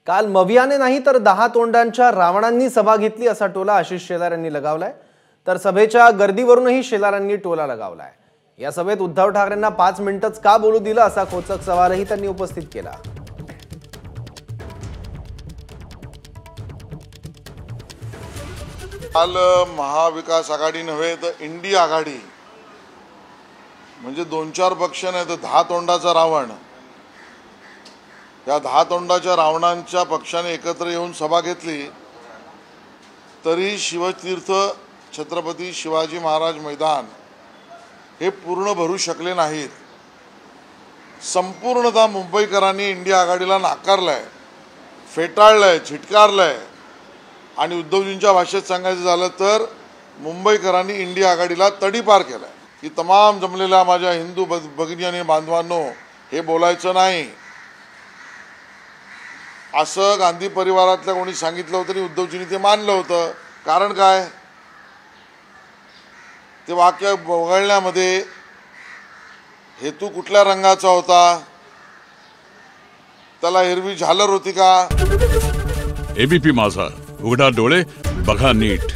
काल मवियाने नाही तर 10 तोंडांच्या रावणांनी सभा घेतली असा टोला आशिष शेलार यांनी लगावलाय। तर सभेच्या गर्दीवरूनही शेलारांनी टोला लगावलाय। या सभेत उद्धव ठाकरेंना 5 मिनिटच का बोलू दिलं असा खोचक सवालही त्यांनी उपस्थित केला। काल महाविकास आघाडी नव्हे तर इंडी आघाडी म्हणजे 2-4 पक्ष नाही तर 10 तोंडाचा रावण, या 10 तोंडाच्या रावणांच्या पक्षाने एकत्र येऊन सभा घेतली तरी शिवतीर्थ छत्रपती शिवाजी महाराज मैदान हे पूर्ण भरू शकले नाहीत। संपूर्णतः मुंबईकरांनी इंडिया आघाडीला नाकारलंय, फेटाळलंय, झिटकारलंय आणि उद्धवजींच्या भाषेत सांगायचं झालं तर मुंबईकरांनी इंडिया आघाडीला तडीपार केलाय। की तमाम जमलेल्या माझ्या हिंदू भगिनी आणि बांधवांनो, हे बोलायचं नाही असं गांधी परिवारातल्या कोणी सांगितलं होतं आणि उद्धवजींनी ते मानलं होतं। कारण काय, ते वाक्य वगळण्यामध्ये हेतू कुठल्या रंगाचा होता, त्याला हिरवी झालर होती का? एबीपी माझा, उघडा डोळे बघा नीट।